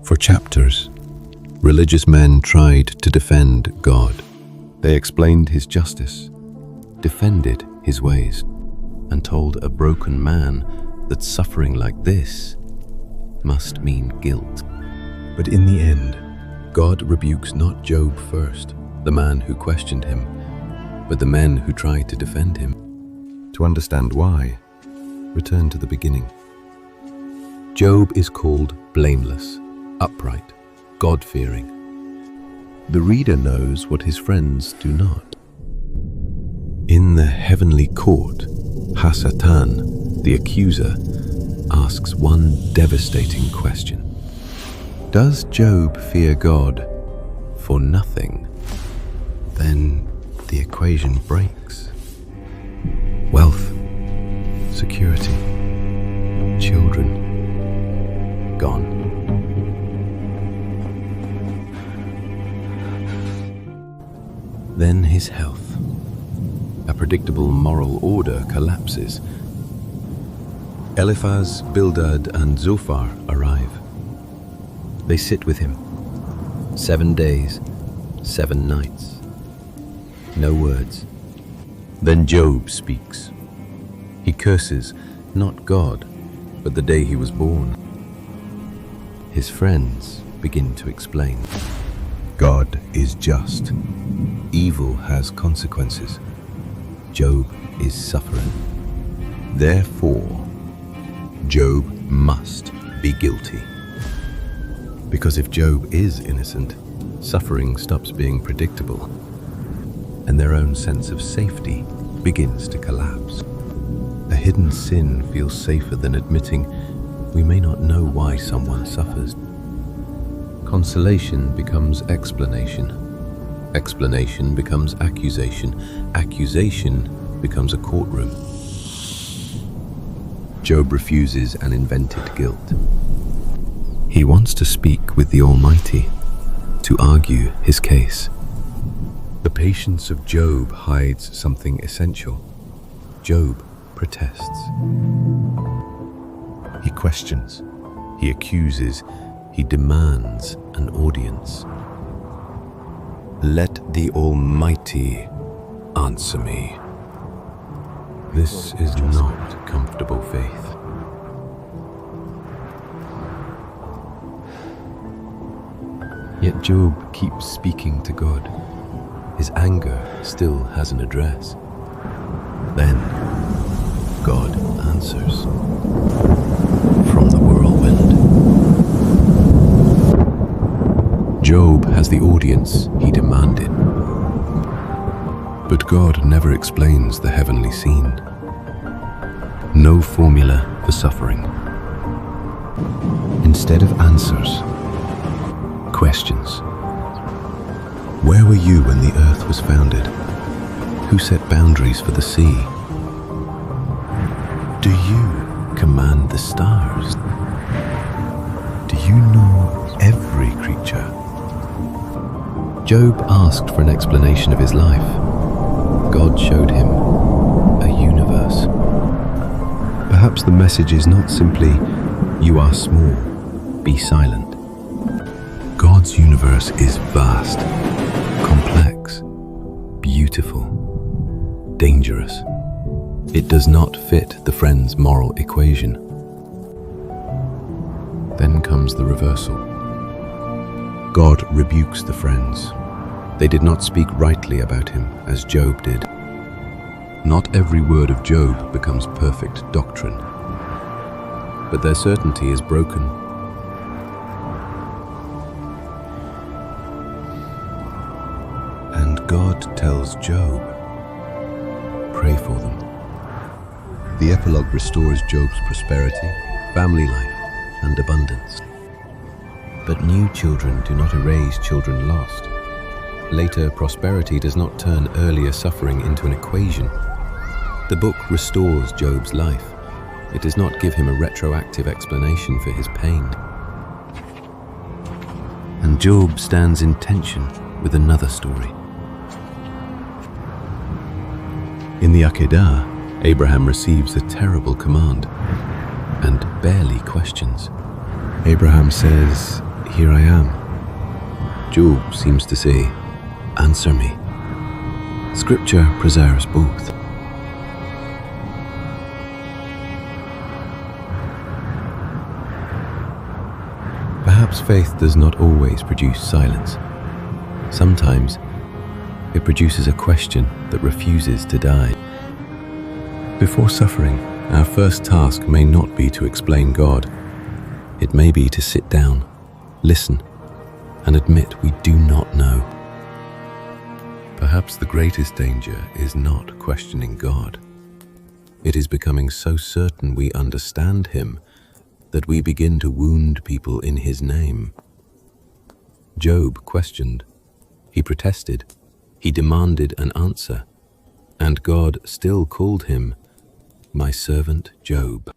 For chapters, religious men tried to defend God. They explained his justice, defended his ways, and told a broken man that suffering like this must mean guilt. But in the end, God rebukes not Job first, the man who questioned him, but the men who tried to defend him. To understand why, return to the beginning. Job is called blameless, upright, God-fearing. The reader knows what his friends do not. In the heavenly court, Satan, the accuser, asks one devastating question. Does Job fear God for nothing? Then the equation breaks. Wealth, security, children, gone. Then his health. A predictable moral order collapses. Eliphaz, Bildad, and Zophar arrive. They sit with him. 7 days, 7 nights. No words. Then Job speaks. He curses not God, but the day he was born. His friends begin to explain. God is just. Evil has consequences. Job is suffering. Therefore, Job must be guilty. Because if Job is innocent, suffering stops being predictable, and their own sense of safety begins to collapse. A hidden sin feels safer than admitting we may not know why someone suffers. Consolation becomes explanation. Explanation becomes accusation. Accusation becomes a courtroom. Job refuses an invented guilt. He wants to speak with the Almighty, to argue his case. The patience of Job hides something essential. Job protests. He questions, he accuses, he demands an audience. Let the Almighty answer me. This is not comfortable faith. Yet Job keeps speaking to God. His anger still has an address. Then God answers from the whirlwind. Job has the audience he demanded. But God never explains the heavenly scene. No formula for suffering. Instead of answers, questions. Where were you when the earth was founded? Who set boundaries for the sea? Do you command the stars? Do you know every creature? Job asked for an explanation of his life. God showed him a universe. Perhaps the message is not simply, you are small, be silent. God's universe is vast, complex, beautiful, dangerous. It does not fit the friend's moral equation. Then comes the reversal. God rebukes the friends. They did not speak rightly about him as Job did. Not every word of Job becomes perfect doctrine, but their certainty is broken. And God tells Job, pray for them. The epilogue restores Job's prosperity, family life, and abundance. But new children do not erase children lost. Later prosperity does not turn earlier suffering into an equation. The book restores Job's life. It does not give him a retroactive explanation for his pain. And Job stands in tension with another story. In the Akedah, Abraham receives a terrible command and barely questions. Abraham says here I am. Job seems to say, answer me. Scripture preserves both. Perhaps faith does not always produce silence. Sometimes it produces a question that refuses to die. Before suffering, our first task may not be to explain God. It may be to sit down, listen, and admit we do not know. Perhaps the greatest danger is not questioning God. It is becoming so certain we understand Him that we begin to wound people in His name. Job questioned. He protested. He demanded an answer. And God still called him, my servant Job.